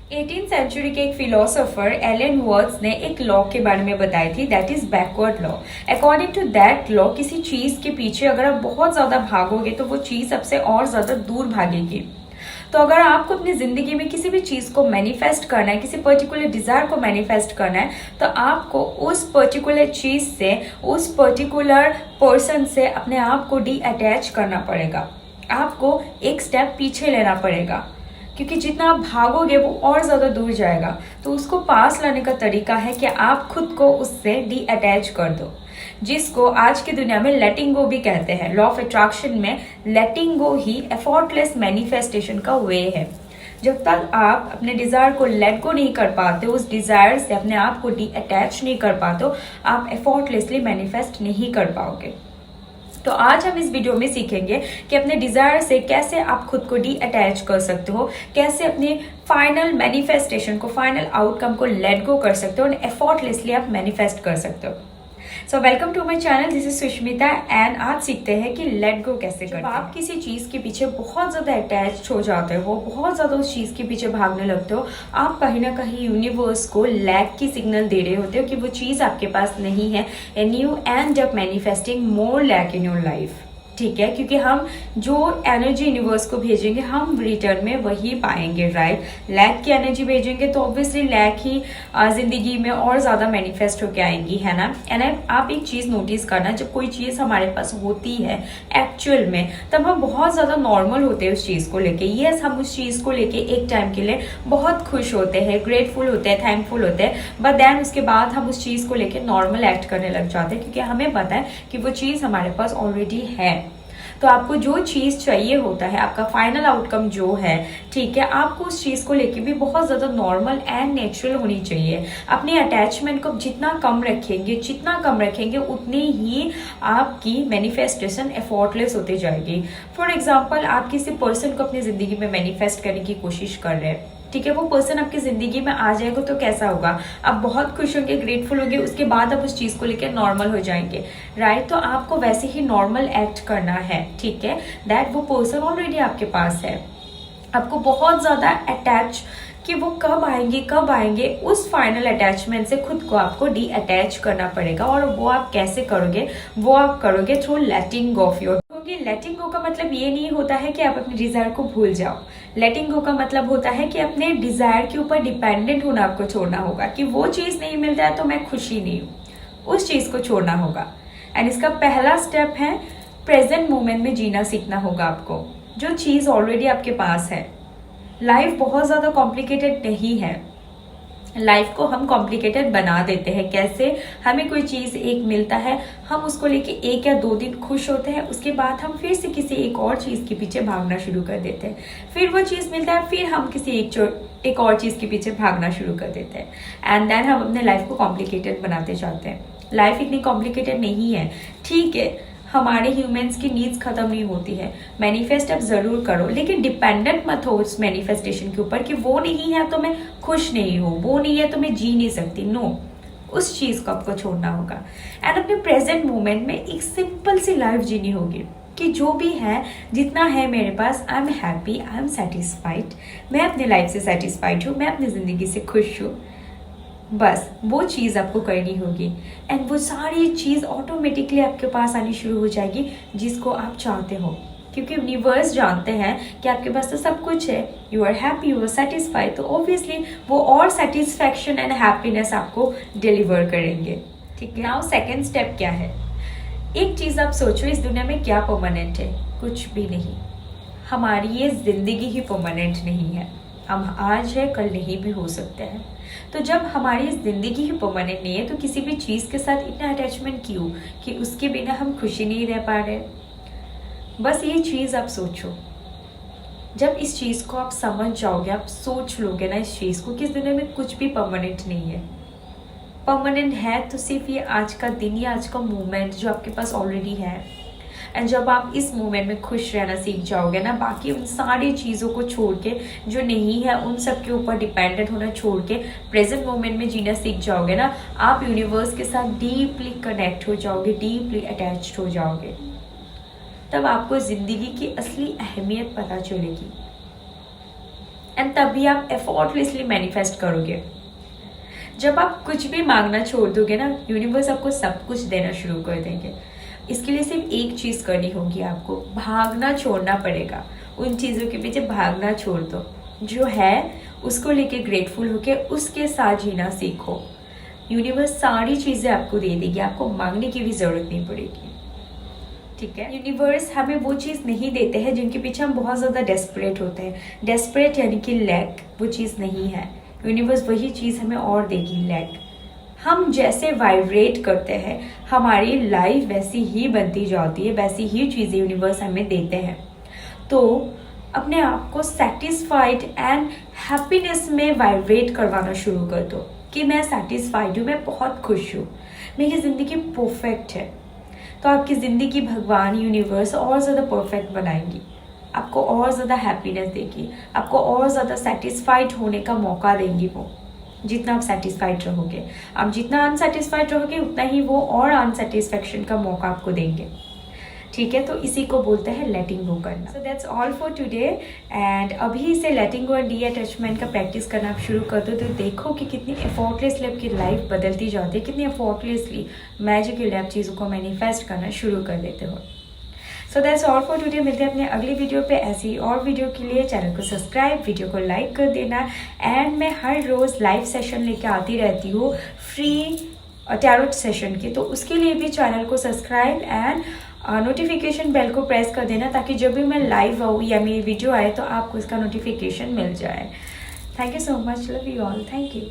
18th century के एक philosopher Elon words ने एक लॉ के बारे में बताई थी, that is backward law. According to that law, किसी चीज के पीछे अगर आप बहुत ज्यादा भागोगे तो वो चीज सबसे और ज्यादा दूर भागेगी। तो अगर आपको अपनी जिंदगी में किसी भी चीज को मैनिफेस्ट करना है, किसी पर्टिकुलर डिजायर को मैनिफेस्ट करना है, तो आपको उस पर्टिकुलर चीज से, उस पर्टिकुलर पर्सन से अपने आप को डी अटैच करना पड़ेगा। आपको एक स्टेप पीछे लेना पड़ेगा, क्योंकि जितना आप भागोगे वो और ज्यादा दूर जाएगा। तो उसको पास लाने का तरीका है कि आप खुद को उससे डी अटैच कर दो, जिसको आज की दुनिया में लेटिंग गो भी कहते हैं। लॉ ऑफ अट्रैक्शन में लेटिंग गो ही एफर्टलेस मैनिफेस्टेशन का वे है। जब तक आप अपने डिजायर को लेट गो नहीं कर पाते, उस डिजायर से अपने आप को डी अटैच नहीं कर पाते, आप एफर्टलेसली मैनिफेस्ट नहीं कर पाओगे। तो आज हम इस वीडियो में सीखेंगे कि अपने डिजायर से कैसे आप खुद को डी अटैच कर सकते हो, कैसे अपने फाइनल मैनिफेस्टेशन को, फाइनल आउटकम को लेट गो कर सकते हो और एफर्टलेसली आप मैनिफेस्ट कर सकते हो। So welcome to my channel, this is Sushmita and आज सीखते हैं कि लेट गो कैसे करते हैं। आप किसी चीज के पीछे बहुत ज्यादा अटैच हो जाते हो, बहुत ज्यादा उस चीज के पीछे भागने लगते हो, आप कहीं ना कहीं यूनिवर्स को लैक की सिग्नल दे रहे होते हो कि वो चीज आपके पास नहीं है, and you end up manifesting more lack in your life. ठीक है, क्योंकि हम जो एनर्जी यूनिवर्स को भेजेंगे हम रिटर्न में वही पाएंगे, राइट। लैक की एनर्जी भेजेंगे तो ऑब्वियसली लैक ही जिंदगी में और ज्यादा मैनिफेस्ट होके आएंगी, है ना। एंड आप एक चीज नोटिस करना, जब कोई चीज हमारे पास होती है एक्चुअल में, तब हम बहुत ज्यादा नॉर्मल होते हैं उस चीज को लेके। यस, हम उस चीज को लेके एक टाइम के लिए बहुत खुश होते हैं, ग्रेटफुल होते हैं, थैंकफुल होते हैं, बट देन उसके बाद हम उस चीज को लेके नॉर्मल एक्ट करने लग जाते हैं, क्योंकि हमें पता है कि वो चीज हमारे पास ऑलरेडी है। तो आपको जो चीज चाहिए होता है, आपका फाइनल आउटकम जो है, ठीक है, आपको उस चीज को लेके भी बहुत ज्यादा नॉर्मल एंड नेचुरल होनी चाहिए। अपने अटैचमेंट को जितना कम रखेंगे उतनी ही आपकी मैनिफेस्टेशन एफर्टलेस होती जाएगी। फॉर एग्जाम्पल, आप किसी पर्सन को अपनी जिंदगी में मैनिफेस्ट करने की कोशिश कर रहे हैं, ठीक है, वो पर्सन आपकी जिंदगी में आ जाएगा तो कैसा होगा, आप बहुत खुश होंगे, ग्रेटफुल होंगे, उसके बाद आप उस चीज को लेकर नॉर्मल हो जाएंगे, राइट। तो आपको वैसे ही नॉर्मल एक्ट करना है, ठीक है, दैट वो पर्सन ऑलरेडी आपके पास है। आपको बहुत ज्यादा अटैच कि वो कब आएंगे, उस फाइनल अटैचमेंट से खुद को आपको डी अटैच करना पड़ेगा। और वो आप कैसे करोगे, वो आप करोगे through letting go of your. Letting go का मतलब ये नहीं होता है कि आप अपने डिजायर को भूल जाओ। लेटिंग गो का मतलब होता है कि अपने डिजायर के ऊपर डिपेंडेंट होना आपको छोड़ना होगा, कि वो चीज नहीं मिल रहा है तो मैं खुशी नहीं हूँ, उस चीज को छोड़ना होगा। एंड इसका पहला स्टेप है प्रेजेंट मोमेंट में जीना सीखना होगा आपको, जो चीज ऑलरेडी आपके पास है। लाइफ बहुत ज्यादा कॉम्प्लिकेटेड नहीं है, लाइफ को हम कॉम्प्लिकेटेड बना देते हैं। कैसे, हमें कोई चीज एक मिलता है, हम उसको लेके 1 या 2 दिन खुश होते हैं, उसके बाद हम फिर से किसी एक और चीज के पीछे भागना शुरू कर देते हैं। फिर वो चीज मिलता है, फिर हम किसी एक और चीज के पीछे भागना शुरू कर देते हैं, एंड देन हम अपने लाइफ को कॉम्प्लिकेटेड बनाते जाते हैं। लाइफ इतनी कॉम्प्लिकेटेड नहीं है, ठीक है, हमारे ह्यूमंस की नीड्स खत्म नहीं होती है। मैनिफेस्ट आप जरूर करो, लेकिन डिपेंडेंट मत हो उस मैनिफेस्टेशन के ऊपर कि वो नहीं है तो मैं खुश नहीं हूँ, वो नहीं है तो मैं जी नहीं सकती। नो, उस चीज को आपको छोड़ना होगा एंड अपने प्रेजेंट मोमेंट में एक सिंपल सी लाइफ जीनी होगी कि जो भी है, जितना है मेरे पास, I am happy, I am satisfied, मैं अपने लाइफ से सेटिस्फाइड हूँ, मैं अपनी जिंदगी से खुश हूँ। बस वो चीज आपको करनी होगी एंड वो सारी चीज ऑटोमेटिकली आपके पास आनी शुरू हो जाएगी जिसको आप चाहते हो, क्योंकि यूनिवर्स जानते हैं कि आपके पास तो सब कुछ है, you are happy, you are satisfied, तो ऑब्वियसली वो और सेटिस्फैक्शन एंड हैप्पीनेस आपको डिलीवर करेंगे। ठीक है, नाउ सेकेंड स्टेप क्या है। एक चीज आप सोचो, इस दुनिया में क्या परमानेंट है? कुछ भी नहीं। हमारी ये जिंदगी ही परमानेंट नहीं है, हम आज है कल नहीं भी हो सकते हैं। तो जब हमारी जिंदगी ही परमानेंट नहीं है तो किसी भी चीज के साथ इतना अटैचमेंट क्यों कि उसके बिना हम खुशी नहीं रह पा रहे। बस ये चीज आप सोचो, जब इस चीज को आप समझ जाओगे, आप सोच लोगे ना इस चीज को कि इस दुनिया में कुछ भी परमानेंट नहीं है। परमानेंट है तो सिर्फ ये आज का दिन या आज का मोमेंट जो आपके पास ऑलरेडी है। एंड जब आप इस मोमेंट में खुश रहना सीख जाओगे ना, बाकी उन सारी चीज़ों को छोड़ के, जो नहीं है उन सब के ऊपर डिपेंडेंट होना छोड़ के प्रेजेंट मोमेंट में जीना सीख जाओगे ना, आप यूनिवर्स के साथ डीपली कनेक्ट हो जाओगे, डीपली अटैच्ड हो जाओगे। तब आपको जिंदगी की असली अहमियत पता चलेगी एंड तभी आप एफर्टलेसली मैनिफेस्ट करोगे। जब आप कुछ भी मांगना छोड़ दोगे ना, यूनिवर्स आपको सब कुछ देना शुरू कर देंगे। इसके लिए सिर्फ एक चीज़ करनी होगी, आपको भागना छोड़ना पड़ेगा। उन चीज़ों के पीछे भागना छोड़ दो, जो है उसको लेके ग्रेटफुल होके उसके साथ जीना सीखो। यूनिवर्स सारी चीज़ें आपको दे देगी, आपको मांगने की भी ज़रूरत नहीं पड़ेगी। ठीक है, यूनिवर्स हमें वो चीज़ नहीं देते हैं जिनके पीछे हम बहुत ज़्यादा डेस्परेट होते हैं। डेस्परेट यानी कि लैक, वो चीज़ नहीं है। यूनिवर्स वही चीज़ हमें और देगी, लैक। हम जैसे वाइब्रेट करते हैं हमारी लाइफ वैसी ही बनती जाती है, वैसी ही चीज़ें यूनिवर्स हमें देते हैं। तो अपने आप को सेटिस्फाइड एंड हैप्पीनेस में वाइब्रेट करवाना शुरू कर दो कि मैं सेटिस्फाइड हूँ, मैं बहुत खुश हूँ, मेरी ज़िंदगी परफेक्ट है। तो आपकी ज़िंदगी भगवान, यूनिवर्स और ज़्यादा परफेक्ट बनाएंगी, आपको और ज़्यादा हैप्पीनेस देगी, आपको और ज़्यादा सेटिस्फाइड होने का मौका देंगी। वो जितना आप सेटिस्फाइड रहोगे, आप जितना अनसेटिस्फाइड रहोगे उतना ही वो और अनसेटिस्फैक्शन का मौका आपको देंगे। ठीक है, तो इसी को बोलते हैं लेटिंग गो करना। So that's all for today. And अभी से लेटिंग गो एंड डी अटैचमेंट का प्रैक्टिस करना आप शुरू कर दो, तो देखो कि कितनी एफर्टलेसली आपकी लाइफ बदलती जाती है, कितनी एफर्टलेसली मैजिकली आप चीज़ों को मैनिफेस्ट करना शुरू कर देते हो। So that's all for today. मिलते हैं अपने अगली वीडियो पे ऐसी और वीडियो के लिए। चैनल को सब्सक्राइब, वीडियो को लाइक कर देना। एंड मैं हर रोज़ लाइव सेशन लेके आती रहती हूँ फ्री टैरोट सेशन के, तो उसके लिए भी चैनल को सब्सक्राइब एंड नोटिफिकेशन बेल को प्रेस कर देना, ताकि जब भी मैं लाइव आऊँ या मेरी वीडियो आए तो आपको इसका नोटिफिकेशन मिल जाए। Thank you so much, love you all, thank you.